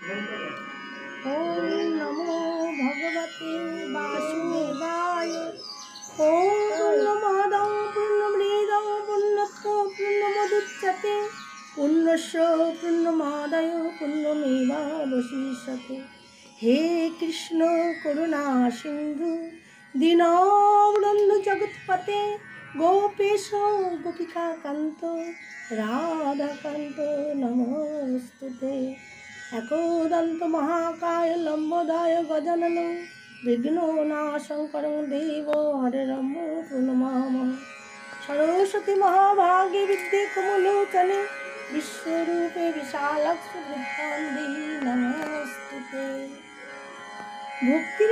ओम नमो भगवते वासुदेवाय। ओम पूर्णमादां पूर्णमेदं पूर्णस्य पूर्णमुदच्यते पूर्णस्य पूर्णमादाय पूर्णमेवावशिष्यते। हे कृष्ण करुणा सिंधु दीनबन्धु जगत्पते गोपेश गोपिका कांत राधा कांत नमोस्तुते। एकदंत महाकाय लंबोदर गजानन विघ्ननाशंकर देव हरे राम प्रणमामि। सरस्वती महाभागे विद्ये कमलोचने विश्वरूपे विशालाक्षि बुद्धांगी नमोस्तुते। ভক্তির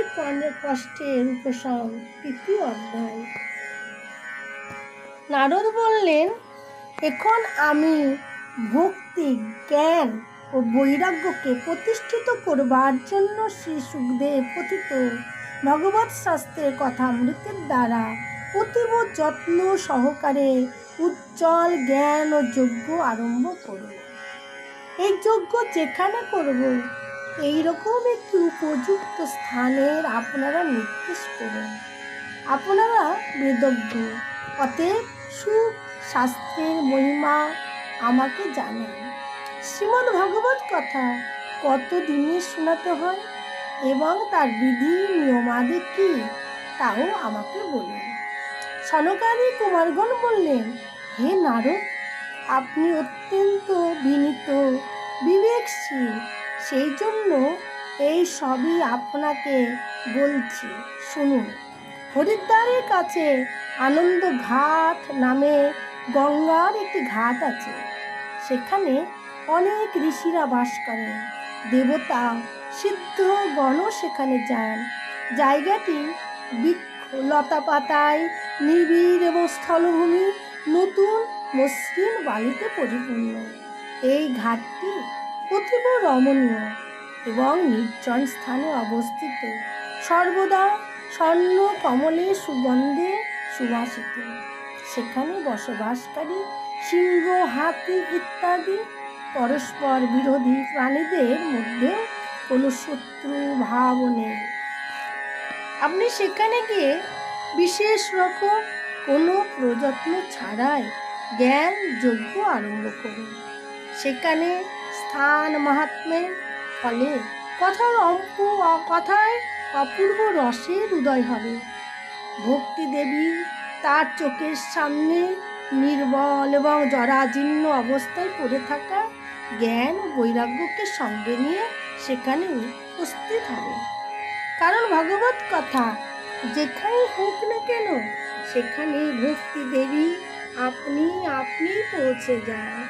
কষ্টের উপশম তৃতীয় অধ্যায়। নারদ বললেন, এখন আমি ভক্তি জ্ঞান ও বৈরাগ্যকে প্রতিষ্ঠিত করবার জন্য শ্রী সুখদেব কথিত ভগবৎ শাস্ত্রের কথামৃতের দ্বারা অতীব যত্ন সহকারে উজ্জ্বল জ্ঞান ও যজ্ঞ আরম্ভ করব। এই যজ্ঞ যেখানে করব এইরকম একটি উপযুক্ত স্থানের আপনারা নির্দেশ করুন। আপনারা বেদজ্ঞ, অতএব সুখ শাস্ত্রের মহিমা আমাকে জানান। শ্রীমদ্ ভাগবত কথা কত দিনে শোনাতে হয় এবং তার বিধি নিয়মাদি কি তাও আমাকে বলুন। সনকাদি কুমারগণ বললেন, হে নারদ, আপনি অত্যন্ত বিনীত বিবেকশীল, সেই জন্য এই সবই আপনাকে বলছি, শুনুন। হরিদ্বারের কাছে আনন্দ ঘাট নামে গঙ্গার একটি ঘাট আছে। সেখানে অনেক ঋষিরা বাস করেন, দেবতা সিদ্ধ গণও সেখানে যান। জায়গাটি বৃক্ষ লতা পাতায় নিবিড় এবং স্থলভূমি নতুন মসৃণ বালিতে পরিপূর্ণ। এই ঘাটটি অতীব রমণীয় এবং নির্জন স্থানে অবস্থিত, সর্বদা স্বর্ণ কমলের সুগন্ধে সুবাসিত। সেখানে বসবাসকারী সিংহ, হাতি ইত্যাদি পরস্পর বিরোধী প্রাণীদের মধ্যে কোনো শত্রু ভাব নেই। আপনি সেখানে গিয়ে বিশেষ রকম কোনো প্রযত্ন ছাড়াই জ্ঞান যজ্ঞ আরম্ভ করুন। সেখানে স্থান মাহাত্ম্যের ফলে কথায় অপূর্ব রসের উদয় হবে। ভক্তি দেবী তার চোখের সামনে নির্বল এবং জরাজীর্ণ অবস্থায় পড়ে থাকা জ্ঞান ও বৈরাগ্যকে সঙ্গে নিয়ে সেখানে উপস্থিত হবে। কারণ ভগবত কথা যেখানেই হোক না কেন সেখানে ভক্তি দেবী আপনি পৌঁছে যায়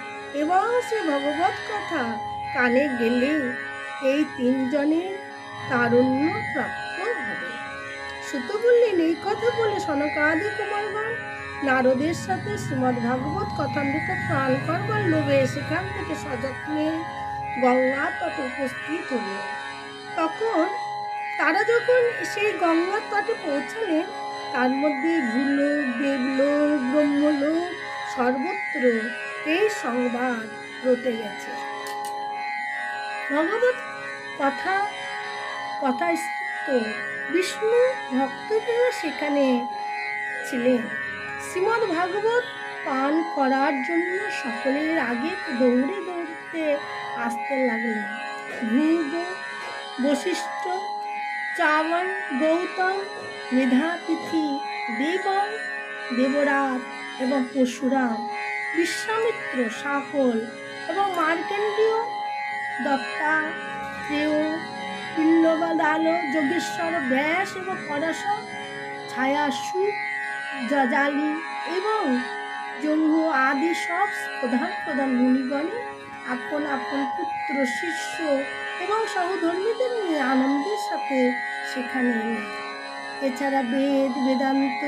এবং সে ভগবত কথা কানে গেলে এই তিনজনের তারুণ্য প্রাপ্ত হবে। সুত বললেন, এই কথা বলে সনকাদি কুমারগণ নারদের সাথে শ্রীমদ্ ভাগবত কথামৃত পান করবার লোভে সেখান থেকে সযত্নে গঙ্গা তটে উপস্থিত হলেন। তখন তারা যখন সেই গঙ্গার তটে পৌঁছালেন, তার মধ্যে ভূলোক, দেবলোক, ব্রহ্মলোক সর্বত্র এই সংবাদ রটে গেছে। ভগবত কথায় স্থিত বিষ্ণু ভক্তরা সেখানে ছিলেন। শ্রীমদ্ ভাগবত পান করার জন্য সকলের আগে দৌড়তে আসতে লাগলেন। ভৃগ, বশিষ্ঠ, চাবন, গৌতম, মেধাতিথি, দেবরাজ এবং পরশুরাম, বিশ্বামিত্র, শাকল এবং মার্কণ্ডেয়, দত্তাত্রেয়, পিল্লবাদাল, যোগেশ্বর, ব্যাস এবং পরাশর, ছায়াসু, জাজালি এবং জম্মু আদি সব প্রধান মুনিগণে আপন আপন পুত্র, শিষ্য এবং সহধর্মীদের নিয়ে আনন্দের সাথে সেখানে এলেন। এছাড়া বেদ, বেদান্ত,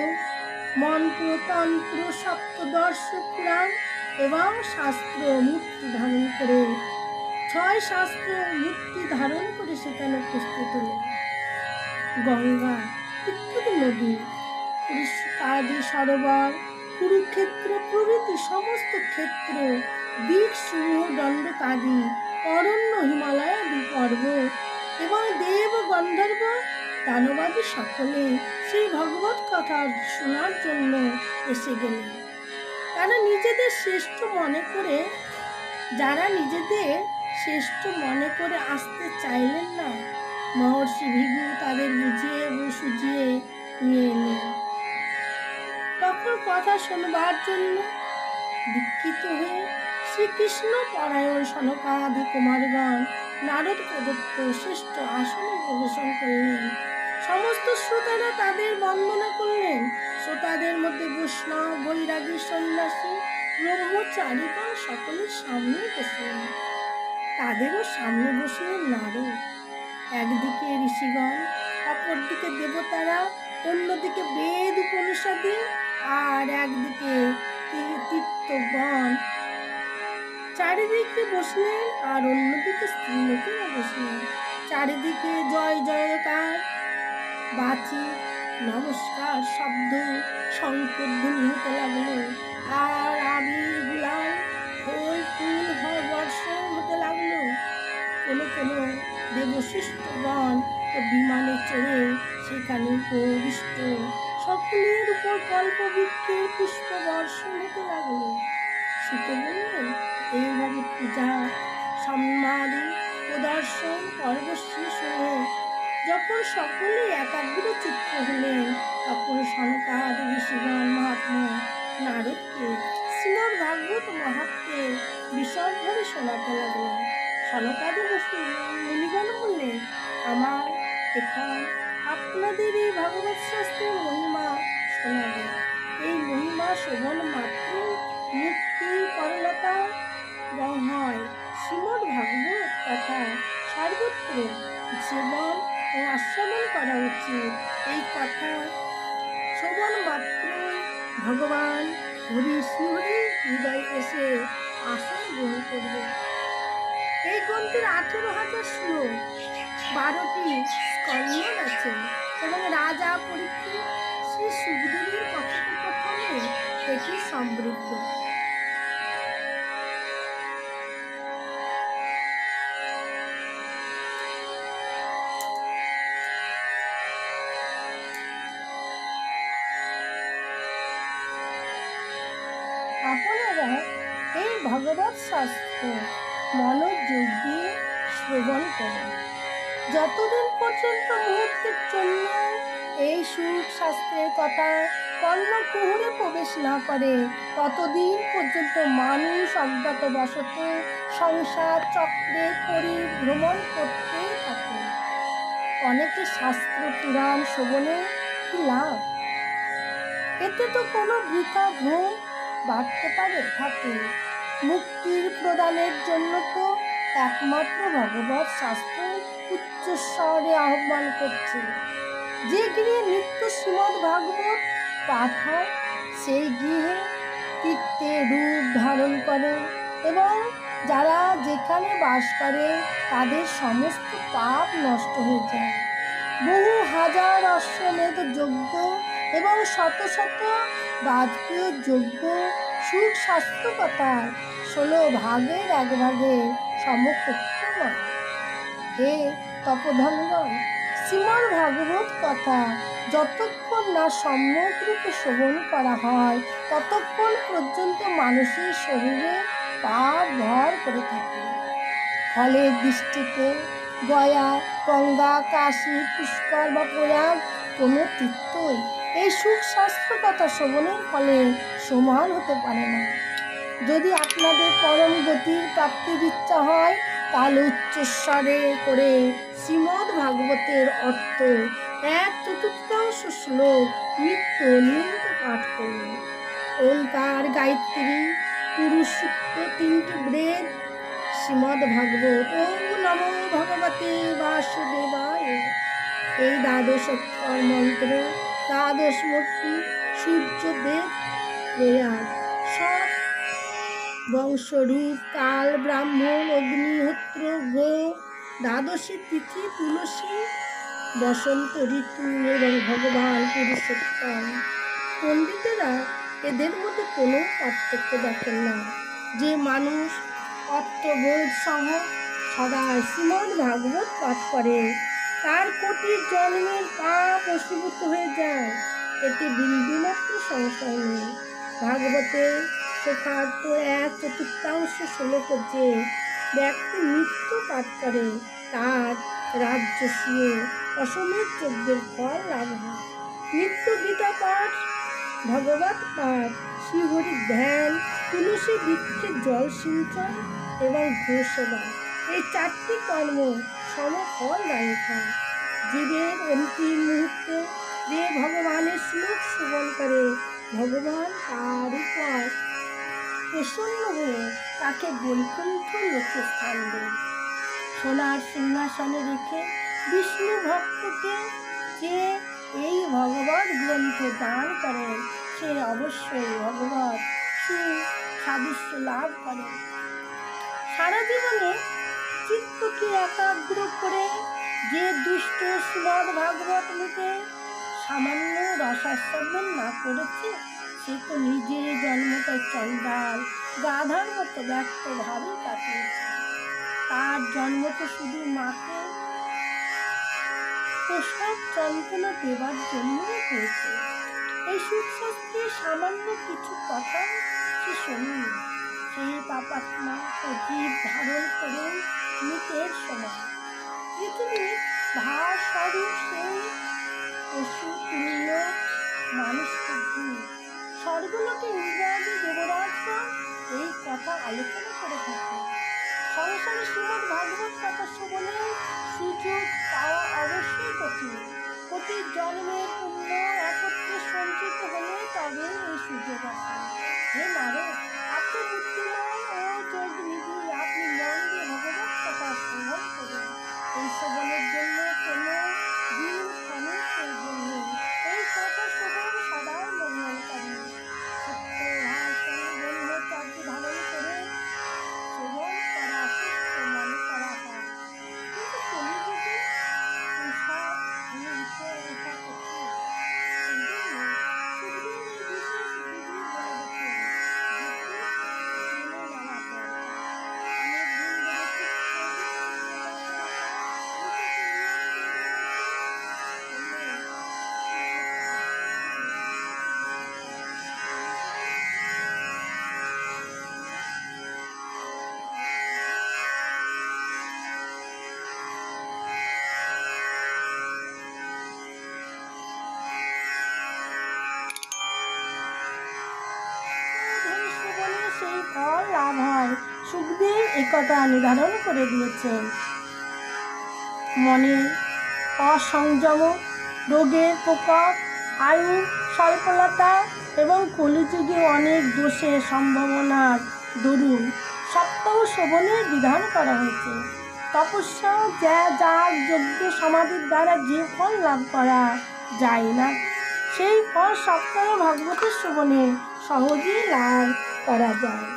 মন্ত্র, তন্ত্র, সপ্তদর্শ, পুরাণ এবং শাস্ত্র মূর্তি ধারণ করে 6 শাস্ত্র মূর্তি ধারণ করে সেখানে উপস্থিত হলেন। গঙ্গা ইত্যাদি নদী, আদি সরোবর, কুরুক্ষেত্র প্রভৃতি সমস্ত ক্ষেত্র, দিক সমূহ, দণ্ডক আদি অরণ্য হিমালয়াদি পর্বত এবং দেব গন্ধর্ব দানবাদী সকলে সেই ভগবত কথা শোনার জন্য এসে গেলেন। তারা নিজেদের শ্রেষ্ঠ মনে করে যারা নিজেদের শ্রেষ্ঠ মনে করে আসতে চাইলেন না, মহর্ষি ভৃগু তাদের বুঝিয়ে সুঝিয়ে নিয়ে এলেন। তখন কথা শোনবার জন্য দীক্ষিত হয়ে শ্রীকৃষ্ণ পরায়ণ সনকাদি কুমারগণ নারদ প্রদত্ত শ্রেষ্ঠ আসনে প্রবেশন করলেন। সমস্ত শ্রোতারা তাদের বন্দনা করলেন। শ্রোতাদের মধ্যে বৈষ্ণব, বৈরাগী, সন্ন্যাসী, ব্রহ্মচারীগণ সকলের সামনে বসলেন। তাদেরও সামনে বসলেন নারদ। একদিকে ঋষিগণ, অপরদিকে দেবতারা, অন্যদিকে বেদ উপনিষদে, আর একদিকে তীর্থগণ চারিদিকে বসলেন, আর অন্যদিকে স্ত্রীলোকেরা বসলেন। চারিদিকে জয় জয়কার, বাচি নমস্কার শব্দ শঙ্করধ্বনি হতে লাগলো, আর আবির গুলাল ফুল ফুল বর্ষণ হতে লাগলো। কোনো কোনো দেবশিষ্টগণ তো বিমানে চড়ে সেখানে উপবিষ্ট, সকলের উপর কল্পবৃক্ষের পুষ্প বর্ষণ হতে লাগলো। সীতে বললেন, এইভাবে পূজা সম্মাদি প্রদর্শন পর্ব শেষ হয়ে যখন সকলে একাগ্র চিত্ত হলেন, তখন সনকাদি ঋষিগণ মহাত্মা নারদকে শ্রীমদ্ ভাগবত মাহাত্ম্যে বিশদভাবে শোনাতে লাগলেন। সনকাদি মুনিগণ বললেন, আমার এখন আপনাদের এই ভাগবত শাস্ত্রের মহিমা শোনাবে। এই মহিমা শোভন মাত্র মুক্তি করলতা হয়। শ্রীমদ্ ভাগবত কথা সর্বত্র জীবন ও আস্বাদন করা উচিত। এই কথা শোভন মাত্র ভগবান হরি শ্রীহরি হৃদয় এসে আসন গ্রহণ করবে। এই গ্রন্থের 18,000 শ্লোক, 12টি স্কন্ধ আছে এবং রাজা পরীক্ষিত শ্রী সুখদেবের কথোপকথনে এটি সমৃদ্ধ। আপনারা এই ভগবত শাস্ত্র মনোযোগ দিয়ে শ্রবণ করেন। যতদিন পর্যন্ত মুহূর্তের জন্য এই সুখ শাস্ত্রের কথা কর্ণকুহরে প্রবেশ না করে, ততদিন পর্যন্ত মানুষ অজ্ঞাতবশত সংসার চক্রে পরিভ্রমণ করতে থাকে। অনেকে শাস্ত্র পুরাণ শ্রবণে কি লাভ? এতে তো কোনো বৃথা ভ্রম বাড়তে পারে থাকে। মুক্তির প্রদানের জন্য তো একমাত্র ভগবত শাস্ত্র উচ্চস্বরে আহ্বান করছে। যে গৃহে নিত্য শ্রীমদ্ ভাগবত পাঠ হয়, সেই গৃহে তীর্থে রূপ ধারণ করে এবং যারা যেখানে বাস করে তাদের সমস্ত পাপ নষ্ট হয়ে যায়। বহু হাজার অশ্বমেধ যজ্ঞ এবং শত শত বাজপেয় যজ্ঞ সুখ শাস্ত্র কথায় 16 ভাগের 1 ভাগের সমকক্ষ নয়। হে তপোধনগণ, শ্রীমদ্ ভাগবত কথা যতক্ষণ না সম্যক রূপে শ্রবণ করা হয়, ততক্ষণ পর্যন্ত মানুষের শরীরে পাপ ভর করে থাকে। ফলের দৃষ্টিতে গয়া, গঙ্গা, কাশী, পুষ্কর বা প্রয়াগ কোনো তীর্থই এই সুখ শাস্ত্র কথা শ্রবণের ফলে সমান হতে পারে না। যদি আপনাদের পরম গতির প্রাপ্তির ইচ্ছা হয়, তাহলে উচ্চস্বরে করে শ্রীমদ্ ভাগবতের অর্থ 1/4 শ্লোক নিত্য নিয়মিত পাঠ করুন। ওঙ্কার, গায়ত্রী, পুরুষ সূক্ত, 3টি বেদ, শ্রীমদ্ ভাগবত, ওম নমো ভগবতে বাসুদেবায়, এই 12 অক্ষর মন্ত্র, 12 মূর্তি, সূর্যদেব, প্রয়াগ, সব বংশরূপ, কাল, ব্রাহ্মণ, অগ্নিহোত্র, গো, 12 তিথি, তুলসী, বসন্ত ঋতু এবং ভগবান পুরুষোত্তম। পণ্ডিতেরা এদের মধ্যে কোনো পার্থক্য দেখেন না। যে মানুষ অর্থবোধ সহ সদা শ্রীমদ্ ভাগবত পাঠ করে তার কোটি জন্মের পাপ অসীভূত হয়ে যায়, এতে বিন্দুমাত্র সংশয় নেই। ভাগবতে শেখার্থ 1/4 শ্লোক যে ব্যক্তি নিত্য পাঠ করে তার রাজস্বীয় অশ্বমেধ যজ্ঞের ফল লাভ হয়। নিত্য গীতা পাঠ, ভগবত পাঠ, শ্রীহরির ধ্যান, তুলসী বৃক্ষের জল সিঞ্চন এবং গোসেবা, এই 4টি কর্ম সমফলদায়ক হয়। জীবের অন্তিম মুহূর্তে যে ভগবানের শ্লোক শ্রবণ করে ভগবান তার উপর প্রসন্ন হয়ে তাকে বৈকুণ্ঠ লোকে স্থান দেন। সোনার সিংহাসনে রেখে বিষ্ণু ভক্তকে যে এই ভগবত গ্রন্থ দান করেন সে অবশ্যই ভগবত সাদৃশ্য লাভ করেন। সারা জীবনে চিত্তকে একাগ্র করে যে দুষ্ট শ্রীমদ্ ভাগবত নিতে সামান্য রসাস্বাদন না করেছে সে তো নিজে জন্মত চণ্ডাল গাধার মতো ব্যক্ত ভাবে কাটিয়েছে। তার জন্ম তো শুধু মাকে প্রসব যন্ত্রণা দেবার জন্য হয়েছে। এই সুখশাস্ত্রে সামান্য কিছু কথা সে শোনেনি। সেই পাপাত্মা ও জীব ধারণ করে মৃতের সময় পৃথিবীর ভার স্বরূপ সেই পশু তুল্য মানুষকে ঘুরে স্বর্গলোকে ইন্দ্রাদি দেবরাজগণ এই কথা আলোচনা করে থাকে। সংসারে শ্রীমদ্ ভাগবত কথা শ্রবণের সুযোগ পাওয়া অবশ্যই কঠিন। প্রতি জন্মের পুণ্য একত্রে সঞ্চিত হলে তবে এই সুযোগ আসে। হে নারদ, আপনি বুদ্ধিমান ও যোগনিধি, আপনি মন দিয়ে ভগবত কথা শ্রবণ করুন। এই শ্রবণের জন্য কোনো দিন ক্ষণের প্রয়োজন নেই। এই কথা শ্রবণ সদাই মঙ্গলকারী। সত্য ভাষণ ব্রহ্মচর্য ধারণ করে শ্রবণ করা সুস্থ মনে করা হয়। কিন্তু কলিযুগে এসব বিষয় ওঠা কঠিন। সেই জন্য সুখদেব এই বিশেষ বিধি বলে রেখেন, জেনে নেওয়া দরকার। অনেক দিন ধরে সেই ফল লাভ হয়। সুখদেব একথা নির্ধারণ করে দিয়েছেন। মনে অসংযম, রোগের প্রকোপ, আয়ু স্বল্পতা এবং কলিযুগে অনেক দোষের সম্ভাবনার দরুন সপ্তাহ শ্রবণের বিধান করা হয়েছে। তপস্যা যার যজ্ঞ সমাধির দ্বারা যে ফল লাভ করা যায় না সেই ফল সপ্তাহ ভাগবতের শ্রবণে সহজেই লাভ করা যায়।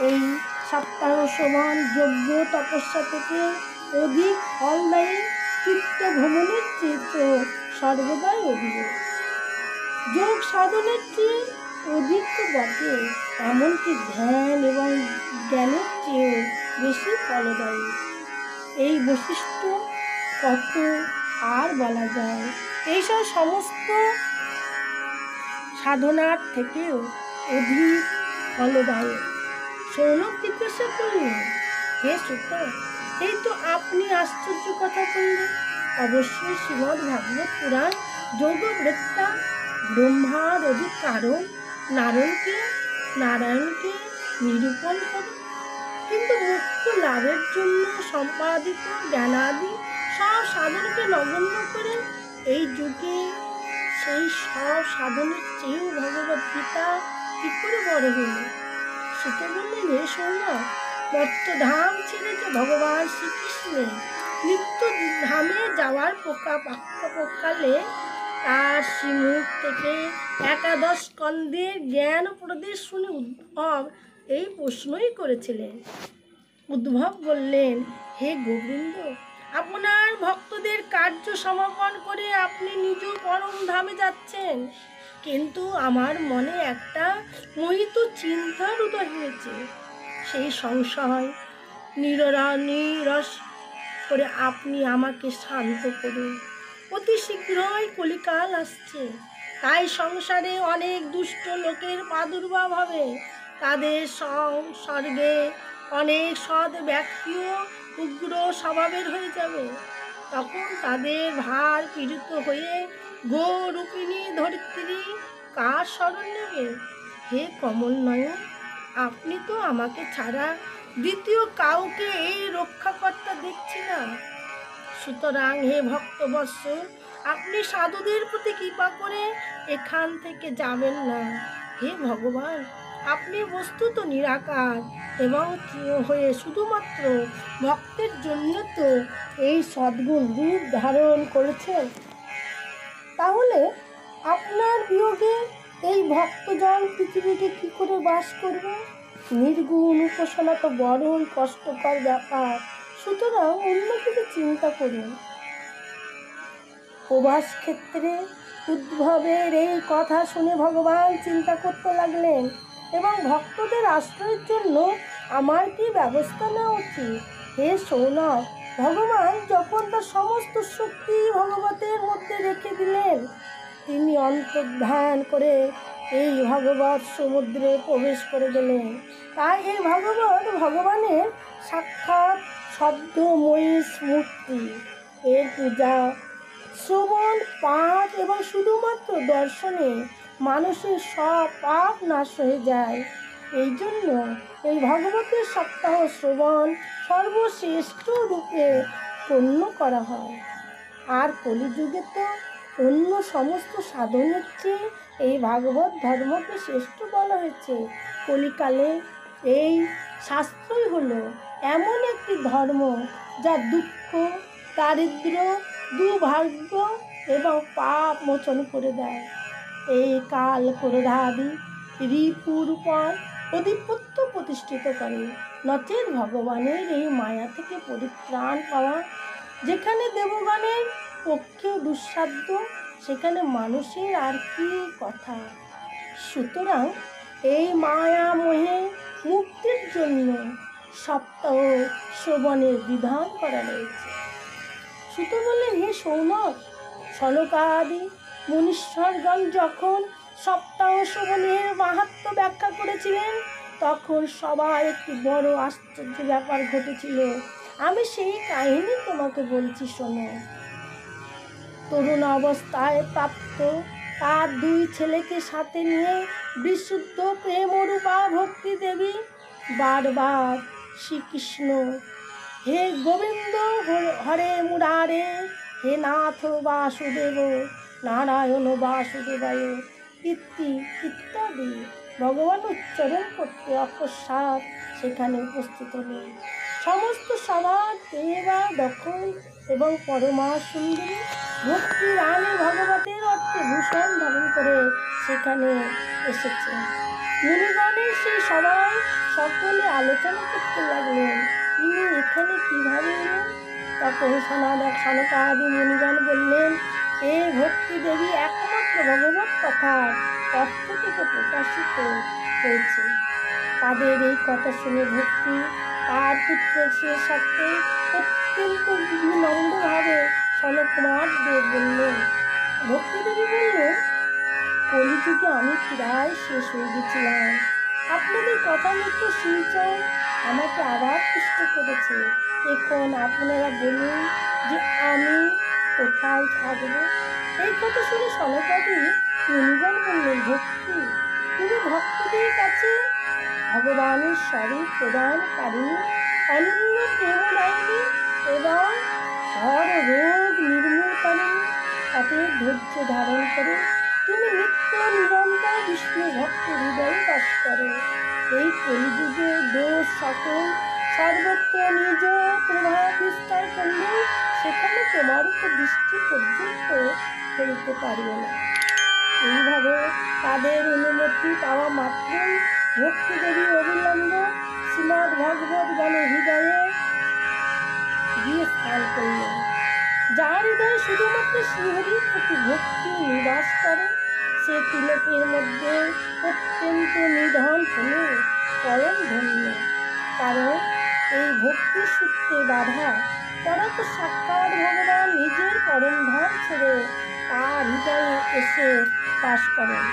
এই সপ্তাহ শ্রবণ যজ্ঞ তপস্যা থেকে অধিক ফলদায়ী, চিত্ত ভ্রমণের চেয়ে তো সর্বদাই অধিক, যোগ সাধনের চেয়ে অধিক তো বটে, এমনকি ধ্যান এবং জ্ঞানের চেয়েও বেশি ফলদায়ী। এই বৈশিষ্ট্য কত আর বলা যায়। এইসব সমস্ত সাধনার থেকেও অধিক ফলদায়ক। সৌনক জিজ্ঞাসা করলেন, হে সুত, এই তো আপনি আশ্চর্য কথা বললেন। অবশ্যই শ্রীমদ্ ভাগবত পুরাণ যোগবৃত্তা ব্রহ্মার অধিক কারণ নারায়ণকে নিরূপণ করে, কিন্তু মুখ্য লাভের জন্য সম্পাদিত জ্ঞানাদি সব সাধনকে নগণ্য করে এই যুগে সেই সব সাধনের চেয়েও ভগবত গীতা কি করে বড় হল? সুত বললেন, হে সৌনক, মর্তধাম ছেড়ে যে ভগবান শ্রীকৃষ্ণের নিত্য ধামে যাওয়ার পক্ষকালে তার শ্রীমুখ থেকে 11 স্কন্ধের জ্ঞান উপদেশ শুনে উদ্ধব এই প্রশ্নই করেছিলেন। উদ্ধব বললেন, হে গোবিন্দ, আপনার ভক্তদের কার্য সমাপন করে আপনি নিজ পরম ধামে যাচ্ছেন, কিন্তু আমার মনে একটা মোহিত চিন্তার উদয় হয়েছে। সেই সংশয় নিরস করে আপনি আমাকে শান্ত করুন। অতি শীঘ্রই কলিকাল আসছে, তাই সংসারে অনেক দুষ্ট লোকের প্রাদুর্ভাব হবে। তাদের সংসর্গে অনেক সৎ ব্যক্তিও উগ্র স্বভাবের হয়ে যাবে। তখন তাদের ভার পীড়িত হয়ে গোরূপিণী ধরিত্রী কার শরণ নেবে? হে কমল নয়ন, আপনি তো আমাকে ছাড়া দ্বিতীয় কাউকে এই রক্ষাকর্তা দেখছি না। সুতরাং হে ভক্তবৎস, আপনি সাধুদের প্রতি কৃপা করে এখান থেকে যাবেন না। হে ভগবান, আপনি বস্তুত নিরাকার এবং হয়ে শুধুমাত্র ভক্তের জন্য তো এই সদ্গুণ রূপ ধারণ করেছেন। তাহলে আপনার বিয়োগে এই ভক্তজন পৃথিবীতে কি করে বাস করবে? নির্গুণ উপাসনা তো বড়ই কষ্টকর ব্যাপার। সুতরাং অন্য কিছু চিন্তা করুন। প্রবাস ক্ষেত্রে উদ্ভবের এই কথা শুনে ভগবান চিন্তা করতে লাগলেন এবং ভক্তদের আশ্রয়ের জন্য আমার কি ব্যবস্থা নেওয়া উচিত। হে সৌনক, ভগবান যখন তার সমস্ত শক্তি ভগবতের মধ্যে রেখে দিলেন, তিনি অন্তর্ধান করে এই ভগবৎ সমুদ্রে প্রবেশ করে গেলেন। তাই এই ভগবানের সাক্ষাৎ শব্দময়ী মূর্তি, এর পূজা, শ্রবণ, পাঠ এবং শুধুমাত্র দর্শনে মানুষের সব পাপ নাশ হয়ে যায়। এই জন্য এই ভগবতের সপ্তাহ শ্রবণ সর্বশ্রেষ্ঠ রূপে গণ্য করা হয়। আর কলিযুগে তো অন্য সমস্ত সাধনের চেয়ে এই ভাগবত ধর্মকে শ্রেষ্ঠ বলা হয়েছে। কলিকালে এই শাস্ত্রই হলো এমন একটি ধর্ম যা দুঃখ, দারিদ্র, দুর্ভাগ্য এবং পাপ মোচন করে দেয়। এই কাল ক্রোধাদি রিপুর উপর আধিপত্য প্রতিষ্ঠিত করে। নচেৎ ভগবানের এই মায়া থেকে পরিত্রাণ পাওয়া যেখানে দেবগণের পক্ষেও দুঃসাধ্য, সেখানে মানুষের আর কি কথা। সুতরাং এই মায়া মোহে মুক্তির জন্য সপ্তাহ শ্রবণের বিধান করা রয়েছে। সুত বললেন, হে সৌনক, সনকাদি মুনীশ্বরগণ যখন সপ্তাহ শ্রবণের মাহাত্ম্য ব্যাখ্যা করেছিলেন, তখন সবার একটি বড় আশ্চর্য ব্যাপার ঘটেছিল। আমি সেই কাহিনী তোমাকে বলছি, শোনো। তরুণ অবস্থায় প্রাপ্ত তার দুই ছেলেকে সাথে নিয়ে বিশুদ্ধ প্রেমরূপা ভক্তি দেবী বারবার শ্রীকৃষ্ণ, হে গোবিন্দ হরে মুরারে, হে নাথ বাসুদেব, নারায়ণ বাসুদেবায় ইত্যাদি ভগবান উচ্চারণ করতে অকস্মাৎ সেখানে উপস্থিত হলেন। সমস্ত সবার দেবা দখল এবং পরমা সুন্দরী ভক্তি রানী ভগবতের অর্থে ভূষণ ধারণ করে সেখানে এসেছে। মুনিগণের সেই সবাই সকলে আলোচনা করতে লাগলেন, তিনি এখানে কিভাবে এলেন? তখন সনকাদি মুনিগণ বললেন, এ ভক্তি দেবী একমাত্র ভগবত কথার অর্থ থেকে প্রকাশিত হয়েছে। তাদের এই কথা শুনে ভক্তি তার পুত্রের সাথে অত্যন্ত বিনম্রভাবে সনকুমার দেব বললেন, ভক্তি দেবী বললেন, কলিযুগে আমি প্রায় শেষ হয়ে গেছিলাম। আপনাদের কথা মতো শিলচর আমাকে আবার পুষ্ট করেছে। এখন আপনারা বলুন যে আমি কোথায় থাকব? এই কথা শুনে সনকাদি মুনিগণ বললেন, ভক্তি, তুমি ভক্তদের কাছে ভগবানের স্বরূপ প্রদানকারিণী, অনন্য প্রেমদায়িনী এবং হর রোগ নির্মূলকারিণী। অতএব ধৈর্য ধারণ করে তুমি নিত্য নিরন্তর বিষ্ণু ভক্ত হৃদয়ে বাস করো। এই কলিযুগে দোষ সকল সর্বত্র নিজ প্রভাব বিস্তার করলেও সেখানে তোমার উপর দৃষ্টি পর্যন্ত ফেলতে পারবে না। এইভাবে তাদের অনুমতি পাওয়া মাত্রই ভক্তি দেবী অবিলম্ব শ্রীমদ্ ভগবত গণের হৃদয়ে গিয়ে স্থান করলেন। যার হৃদয়ে শুধুমাত্র শ্রীহরির প্রতি ভক্তি নিবাস করে, সে তিলকের মধ্যে অত্যন্ত নিধন হলেও পরম ধন্য। কারণ এই ভক্তির সূত্রে বাধা পরম সাক্ষাৎ ভগবান নিজের পরম ধাম ছেড়ে তার হৃদয়ে এসে বাস করেন।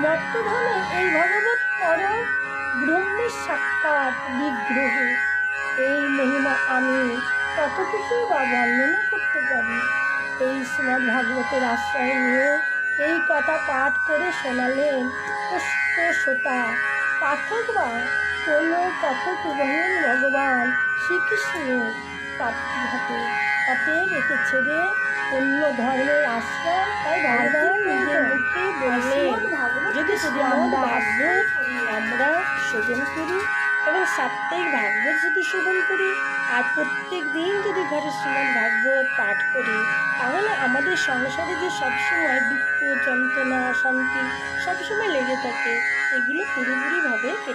মর্তধামে এই ভগবত পরম ব্রহ্মের সাক্ষাৎ বিগ্রহ। এই মহিমা আমি কতটুকু বা বর্ণনা করতে পারি। এই শ্রীমদ্ ভাগবতের আশ্রয় নিয়ে এই কথা পাঠ করে শোনালেন পুষ্প শ্রোতা পাঠক বা কোনো কথোপকথন ভগবান শ্রীকৃষ্ণের প্রাপ্তিঘটে। অতএব একে ছেড়ে অন্য ধর্মের আশ্রয় তাই ভগবান নিজের মুখে বললেন, যদি শ্রীমদ্ ভাগবত আমরা শোভন করি এবং সাপ্তাহিক ভাগবত যদি শোভন করি আর প্রত্যেক দিন যদি ঘরে শ্রীমদ্ ভাগবত পাঠ করি, তাহলে আমাদের সংসারে যে সবসময় দুঃখ যন্ত্রণা অশান্তি সবসময় লেগে থাকে, এগুলো পুরোপুরিভাবে কেটে